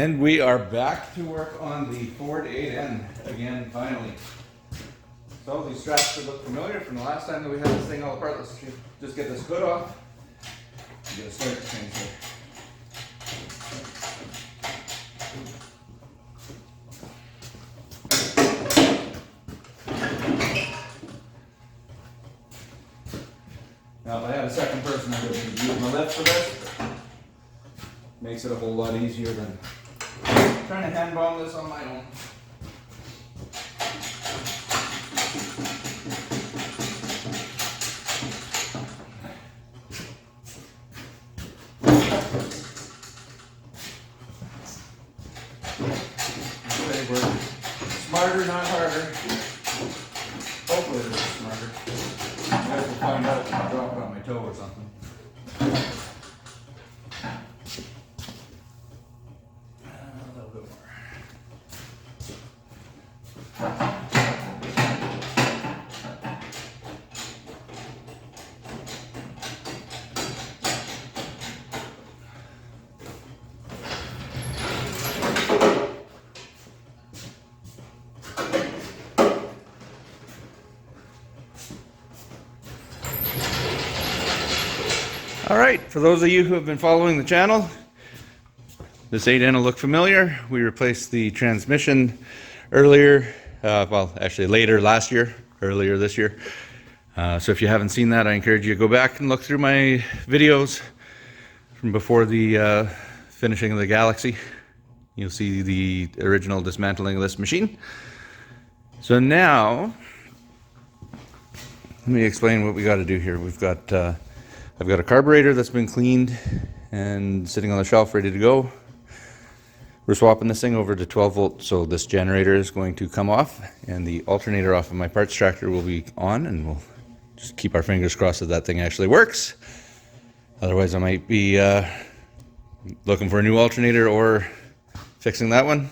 And we are back to work on the Ford 8N again, finally. So these straps should look familiar from the last time that we had this thing all apart. Let's just get this hood off. I'm gonna start the thing here. Now if I had a second person, I would use my left for this. Makes it a whole lot easier than trying to hand bomb this on my own. Okay, we're smarter, not harder. Hopefully we're smarter. I guess we'll find out if I drop it on my toe or something. A little bit more. All right, for those of you who have been following the channel, this 8N will look familiar. We replaced the transmission earlier, well, actually later last year, earlier this year. So if you haven't seen that, I encourage you to go back and look through my videos from before the finishing of the Galaxy. You'll see the original dismantling of this machine. So now, let me explain what we got to do here. We've got I've got a carburetor that's been cleaned and sitting on the shelf ready to go. We're swapping this thing over to 12 volt, so this generator is going to come off and the alternator off of my parts tractor will be on, and we'll just keep our fingers crossed that that thing actually works. Otherwise I might be looking for a new alternator or fixing that one.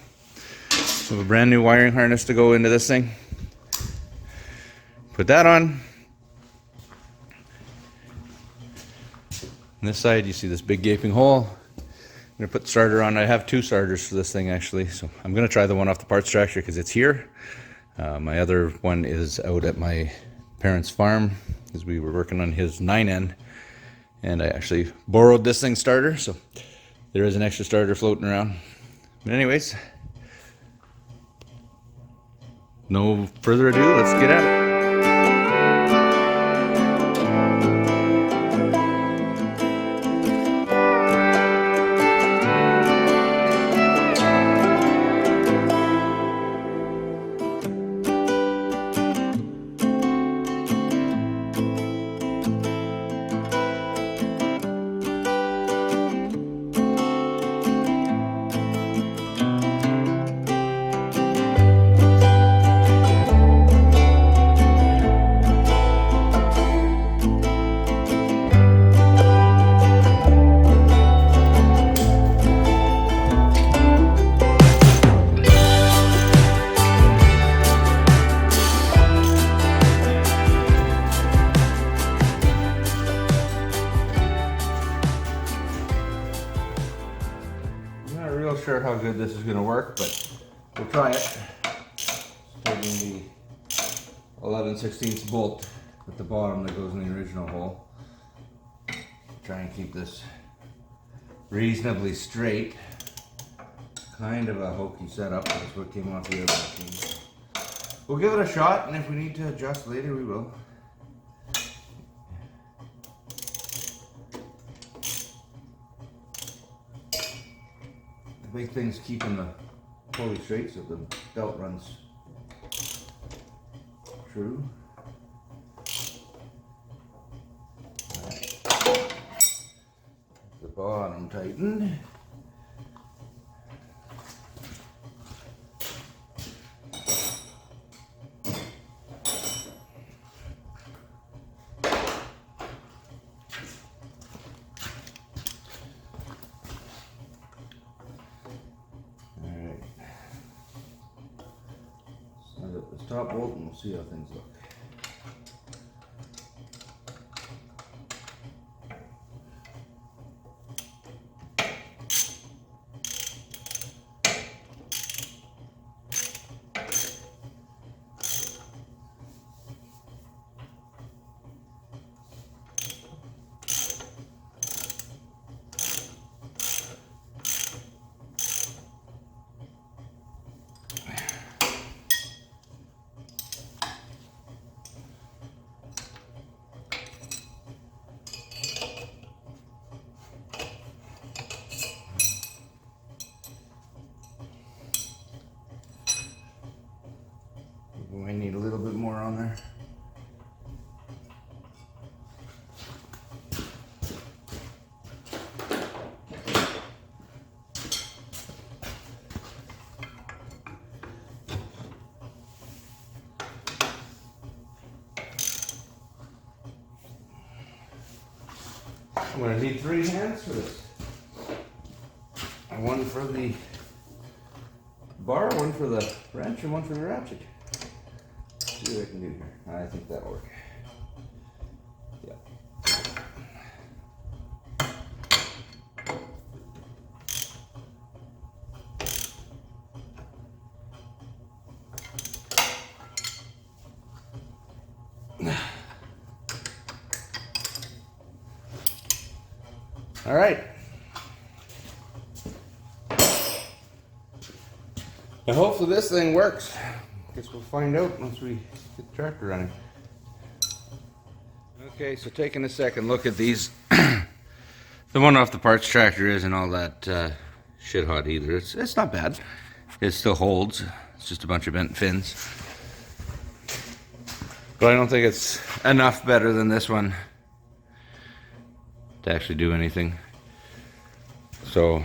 So a brand new wiring harness to go into this thing. Put that on. On this side, you see this big gaping hole. I'm going to put the starter on. I have two starters for this thing actually, so I'm going to try the one off the parts tractor because it's here. My other one is out at my parents' farm because we were working on his 9N, and I actually borrowed this thing's starter, so there is an extra starter floating around. But anyways, no further ado, let's get at it. Sure how good this is going to work, but we'll try it. Taking the 11/16 bolt at the bottom that goes in the original hole. Try and keep this reasonably straight. Kind of a hokey setup. That's what came off the other machine. We'll give it a shot, and if we need to adjust later, we will. The big thing's keeping the pulley straight so the belt runs true. The bottom tightened. Top bolt and we'll see how things look. I'm going to need 3 hands for this. One for the bar, one for the wrench, and one for the ratchet. Let's see what I can do here. I think that'll work. Yeah. All right. Now hopefully this thing works. Guess we'll find out once we get the tractor running. Okay, so taking a second look at these. The one off the parts tractor isn't all that shit hot either. It's not bad. It still holds. It's just a bunch of bent fins. But I don't think it's enough better than this one to actually do anything. So I'm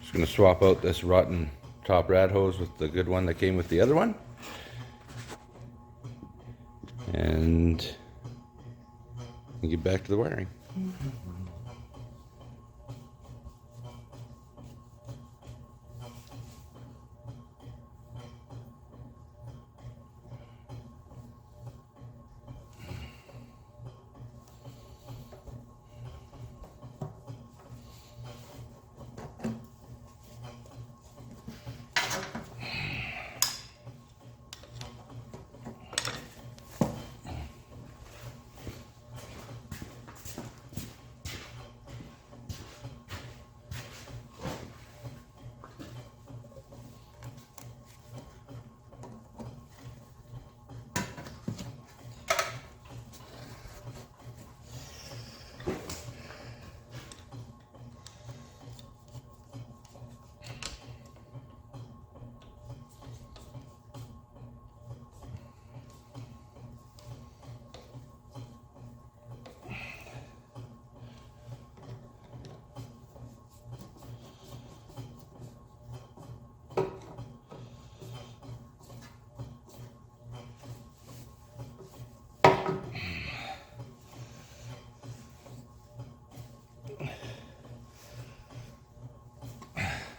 just going to swap out this rotten top rad hose with the good one that came with the other one. And get back to the wiring.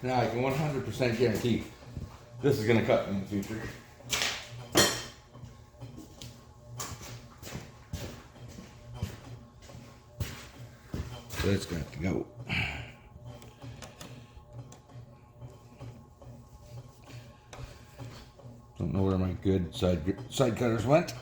Now I can 100% guarantee this is going to cut in the future. So it's going to have to go. Don't know where my good side cutters went.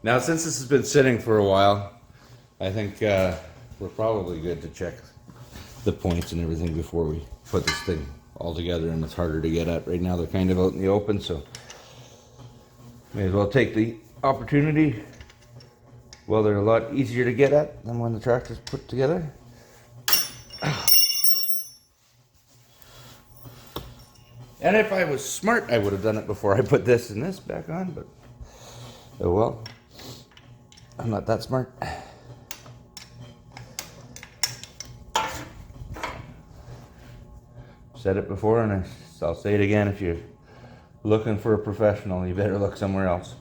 Now, since this has been sitting for a while, I think we're probably good to check the points and everything before we put this thing all together, and it's harder to get at. Right now they're kind of out in the open, so may as well take the opportunity. Well, they're a lot easier to get at than when the tractor's put together. And if I was smart, I would have done it before I put this and this back on, but oh well. I'm not that smart. Said it before and I'll say it again. If you're looking for a professional, you better look somewhere else.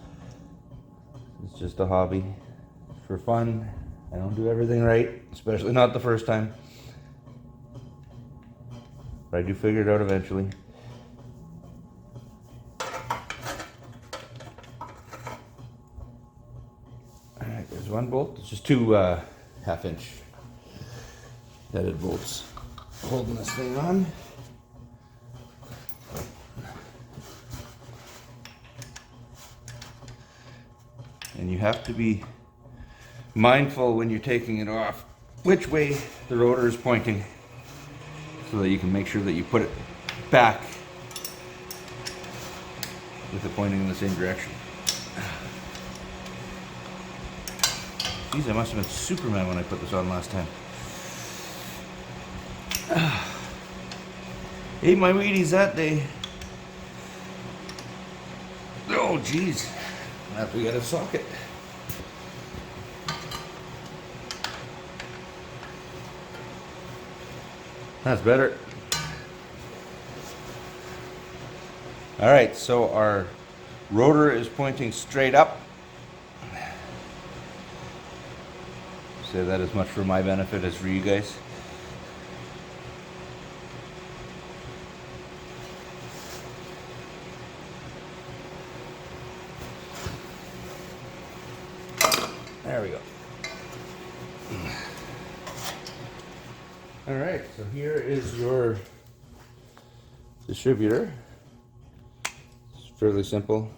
It's just a hobby. It's for fun. I don't do everything right, especially not the first time. But I do figure it out eventually. Alright, there's one bolt. It's just two half-inch headed bolts holding this thing on. And you have to be mindful when you're taking it off which way the rotor is pointing, so that you can make sure that you put it back with it pointing in the same direction. Geez, I must have been Superman when I put this on last time. Ate my Wheaties that day. Oh, geez. I have to get a socket. That's better. All right, so our rotor is pointing straight up. Say that as much for my benefit as for you guys. There we go. All right, so here is your distributor. It's fairly simple.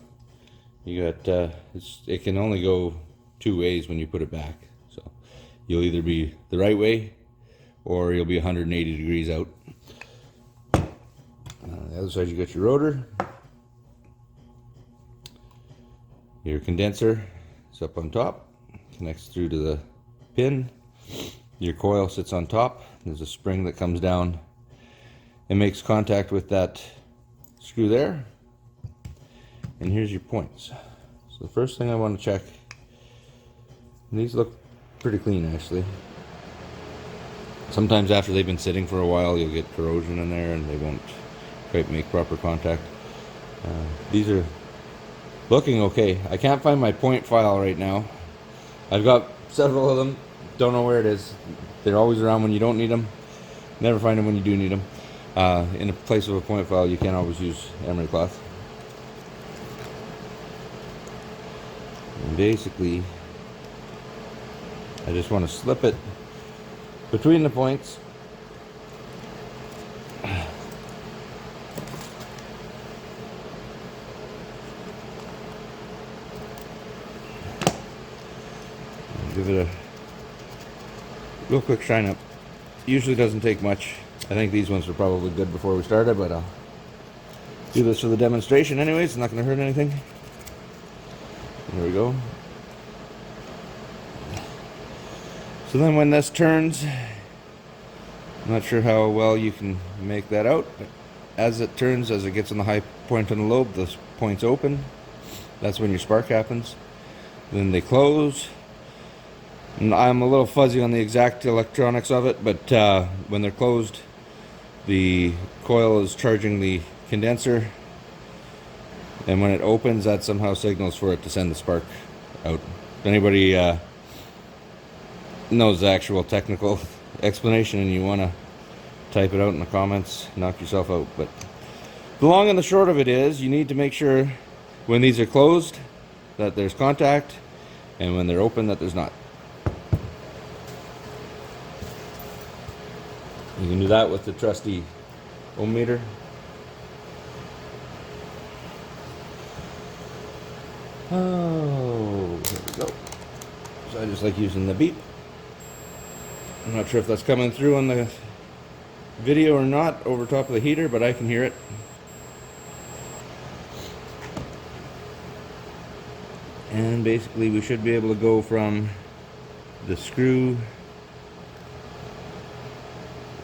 You got it can only go two ways when you put it back. So you'll either be the right way or you'll be 180 degrees out. On the other side you got your rotor. Your condenser is up on top. Connects through to the pin. Your coil sits on top. There's a spring that comes down and makes contact with that screw there. And here's your points. So the first thing I want to check, these look pretty clean actually. Sometimes after they've been sitting for a while you'll get corrosion in there and they won't quite make proper contact. These are looking okay. I can't find my point file right now. I've got several of them, don't know where it is. They're always around when you don't need them. Never find them when you do need them. In place of a point file, you can't always use emery cloth. And basically, I just want to slip it between the points. Give it a real quick shine up. Usually doesn't take much. I think these ones were probably good before we started, but I'll do this for the demonstration anyways. It's not going to hurt anything. There we go. So then when this turns, I'm not sure how well you can make that out, but as it turns, as it gets on the high point on the lobe, the points open. That's when your spark happens. Then they close. And I'm a little fuzzy on the exact electronics of it, but when they're closed, the coil is charging the condenser, and when it opens, that somehow signals for it to send the spark out. If anybody knows the actual technical explanation and you want to type it out in the comments, knock yourself out. But the long and the short of it is, you need to make sure when these are closed that there's contact, and when they're open that there's not. You can do that with the trusty ohm meter. Oh, there we go. So I just like using the beep. I'm not sure if that's coming through on the video or not over top of the heater, but I can hear it. And basically we should be able to go from the screw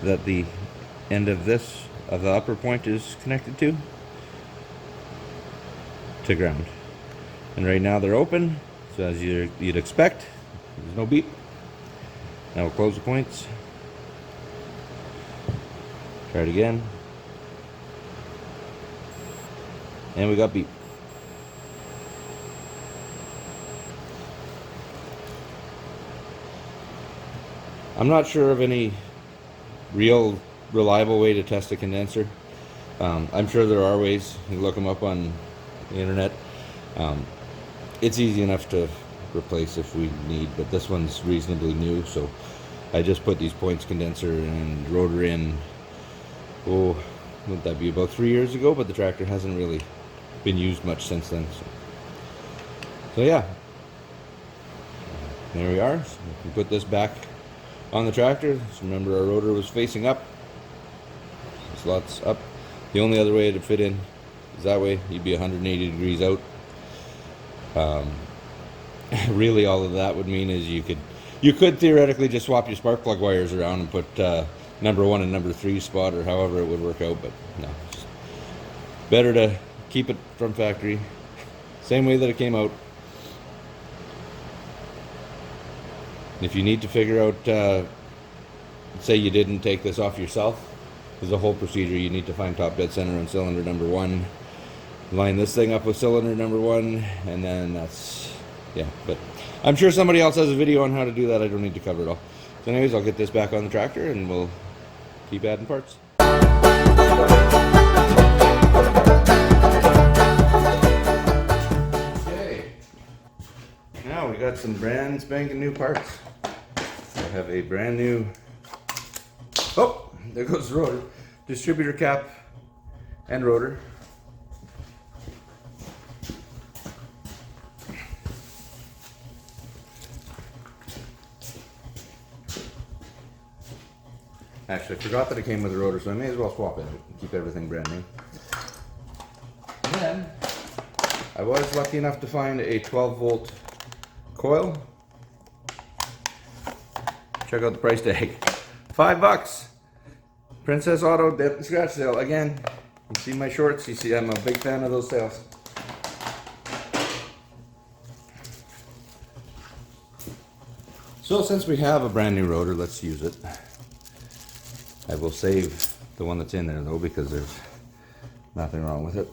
that the end of the upper point is connected to ground. And right now they're open, so as you'd expect, there's no beep. Now we'll close the points. Try it again. And we got beep. I'm not sure of any real reliable way to test a condenser. I'm sure there are ways. You can look them up on the internet. It's easy enough to replace if we need, but this one's reasonably new, so I just put these points condenser and rotor in, oh, would that be about 3 years ago, but the tractor hasn't really been used much since then. So yeah, there we are. So we can put this back on the tractor. So remember, our rotor was facing up, slots up. The only other way to fit in is that way. You'd be 180 degrees out. Really all of that would mean is you could theoretically just swap your spark plug wires around and put number 1 and number 3 spot, or however it would work out, but no, just better to keep it from factory same way that it came out. If you need to figure out, say you didn't take this off yourself, there's a whole procedure. You need to find top dead center on cylinder number 1, line this thing up with cylinder number 1, and then that's, yeah, but I'm sure somebody else has a video on how to do that. I don't need to cover it all. So anyways, I'll get this back on the tractor and we'll keep adding parts. Okay, now we got some brand spanking new parts. I have a brand new, oh, there goes the rotor, distributor cap and rotor. Actually, I forgot that it came with a rotor, so I may as well swap it and keep everything brand new. And then, I was lucky enough to find a 12-volt coil. Check out the price tag. $5. Princess Auto dent and scratch sale. Again, you see my shorts, you see I'm a big fan of those sales. So since we have a brand new rotor, let's use it. I will save the one that's in there though, because there's nothing wrong with it.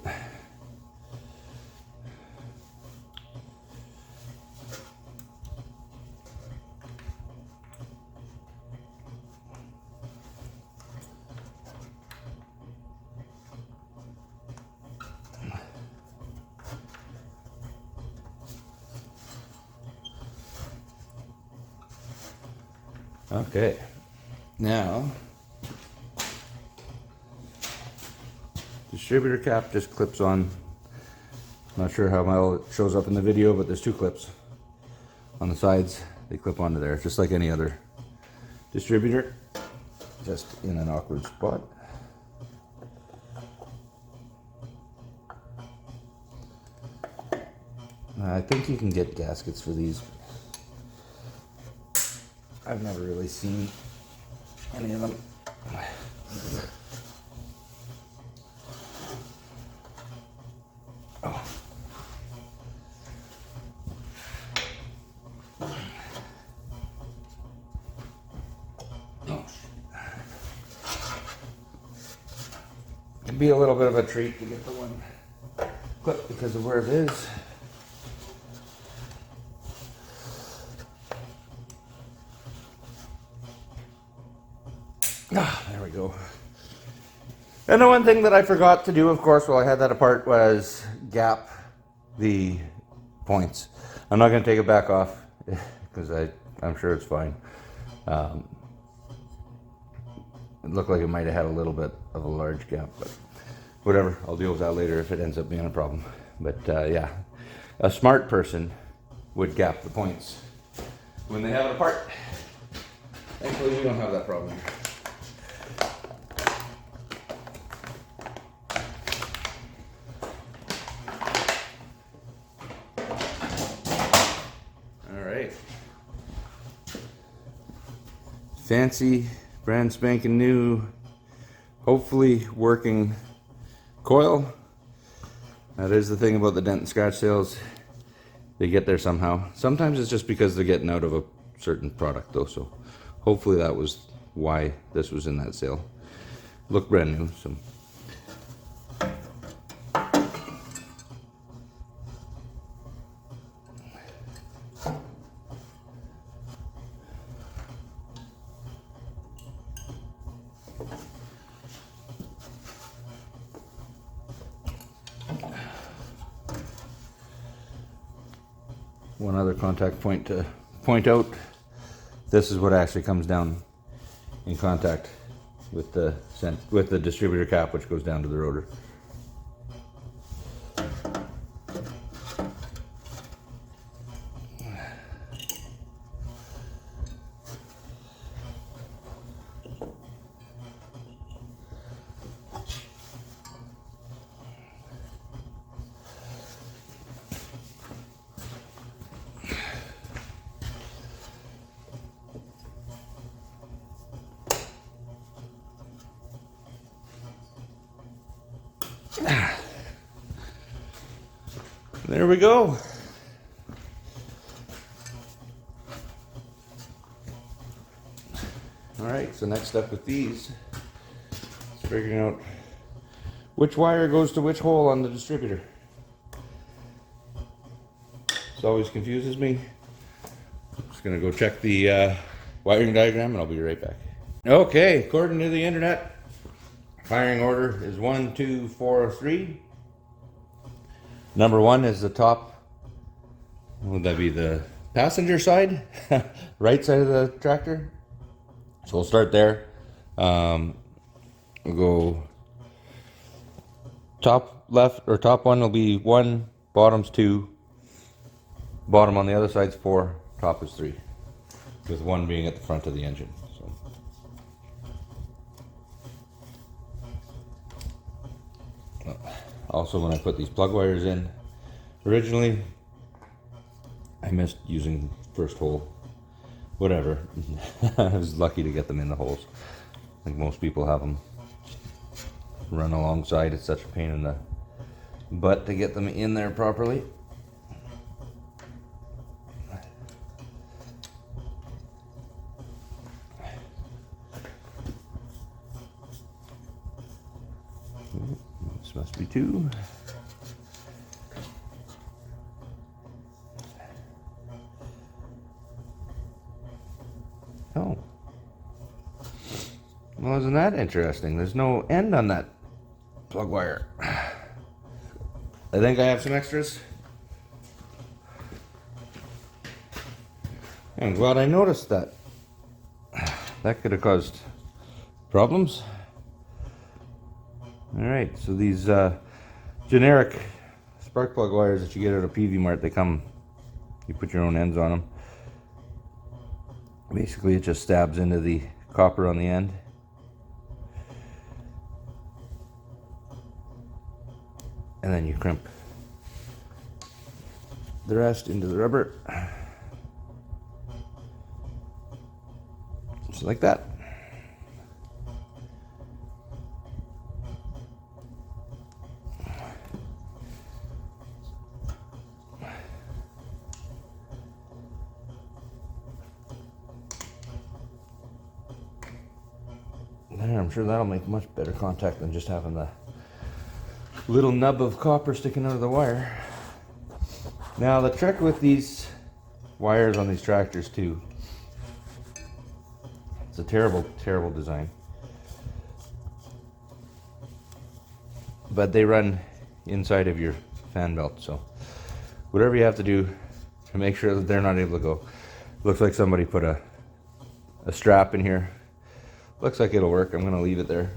Okay, now distributor cap just clips on. Not sure how well it shows up in the video, but there's 2 clips on the sides. They clip onto there, just like any other distributor, just in an awkward spot. I think you can get gaskets for these. I've never really seen any of them. Oh. It'd be a little bit of a treat to get the one clip because of where it is. Ah, there we go. And the one thing that I forgot to do, of course, while I had that apart, was gap the points. I'm not going to take it back off because I'm sure it's fine. It looked like it might have had a little bit of a large gap, but whatever. I'll deal with that later if it ends up being a problem. But yeah, a smart person would gap the points when they have it apart. Thankfully, we don't have that problem here. Fancy, brand spanking new, hopefully working coil. That is the thing about the dent and scratch sales. They get there somehow. Sometimes it's just because they're getting out of a certain product though, so hopefully that was why this was in that sale. Look brand new, so. One other contact point to point out, this is what actually comes down in contact with the distributor cap, which goes down to the rotor. There we go. All right, so next step with these is figuring out which wire goes to which hole on the distributor. This always confuses me. Just gonna go check the wiring diagram and I'll be right back. Okay, according to the internet, firing order is 1, 2, 4, 3. Number 1 is the top. Would that be the passenger side? Right side of the tractor? So we'll start there. We'll go top left, or top one will be 1, bottom's 2, bottom on the other side's 4, top is 3, with 1 being at the front of the engine. So also, when I put these plug wires in originally, I missed using first hole. Whatever. I was lucky to get them in the holes. I think most people have them run alongside. It's such a pain in the butt to get them in there properly. This must be 2. Oh. Well, isn't that interesting? There's no end on that plug wire. I think I have some extras. I'm glad I noticed that. That could have caused problems. Alright, so these generic spark plug wires that you get at a PV Mart, they come, you put your own ends on them. Basically, it just stabs into the copper on the end. And then you crimp the rest into the rubber. Just like that. There, I'm sure that'll make much better contact than just having the little nub of copper sticking out of the wire. Now, the trick with these wires on these tractors too, it's a terrible, terrible design, but they run inside of your fan belt, so whatever you have to do to make sure that they're not able to go. Looks like somebody put a strap in here. Looks like it'll work. I'm going to leave it there.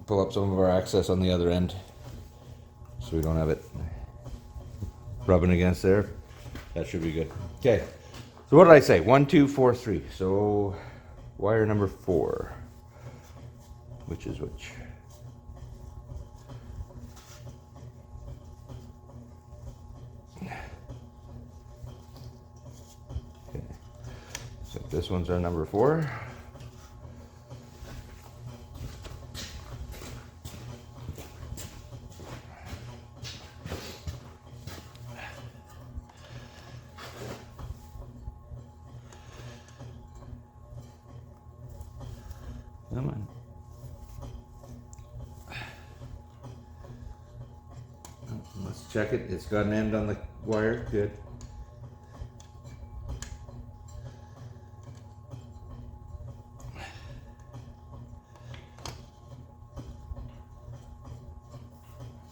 Pull up some of our access on the other end so we don't have it rubbing against there. That should be good. Okay, so what did I say? 1, 2, 4, 3. So wire number 4. Which is which? Okay, so this one's our number 4. Come on. Let's check it. It's got an end on the wire. Good.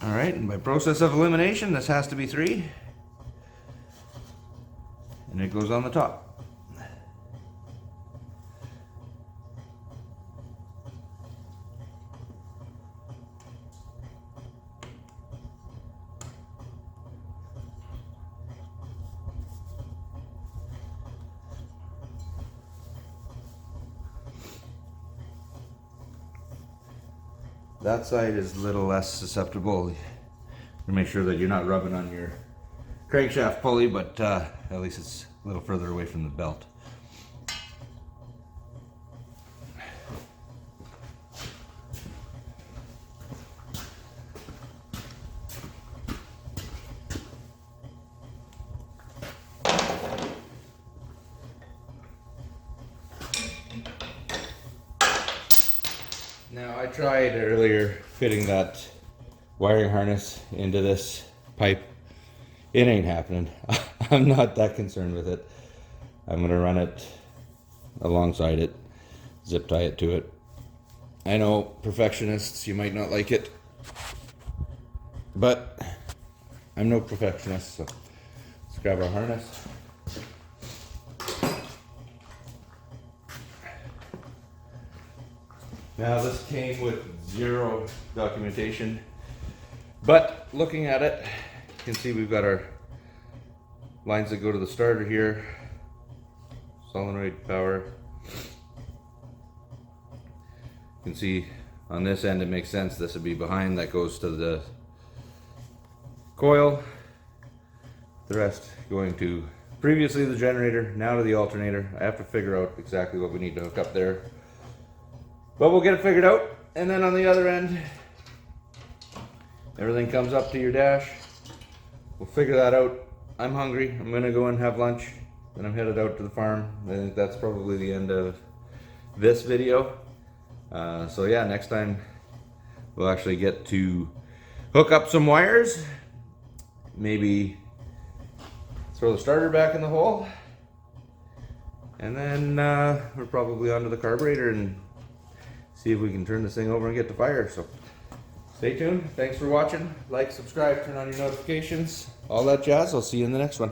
All right, and by process of elimination, this has to be 3. And it goes on the top. That side is a little less susceptible. You make sure that you're not rubbing on your crankshaft pulley, but at least it's a little further away from the belt. Now I tried earlier fitting that wiring harness into this pipe. It ain't happening. I'm not that concerned with it. I'm gonna run it alongside it, zip tie it to it. I know perfectionists, you might not like it, but I'm no perfectionist, so let's grab our harness. Now this came with zero documentation, but looking at it, you can see we've got our lines that go to the starter here, solenoid power. You can see on this end it makes sense, this would be behind, that goes to the coil, the rest going to previously the generator, now to the alternator. I have to figure out exactly what we need to hook up there, but we'll get it figured out. And then on the other end, everything comes up to your dash. We'll figure that out. I'm hungry, I'm gonna go and have lunch, then I'm headed out to the farm. I think that's probably the end of this video. So yeah, next time we'll actually get to hook up some wires, maybe throw the starter back in the hole, and then we're probably onto the carburetor and see if we can turn this thing over and get to fire. So stay tuned. Thanks for watching. Like, subscribe, turn on your notifications, all that jazz. I'll see you in the next one.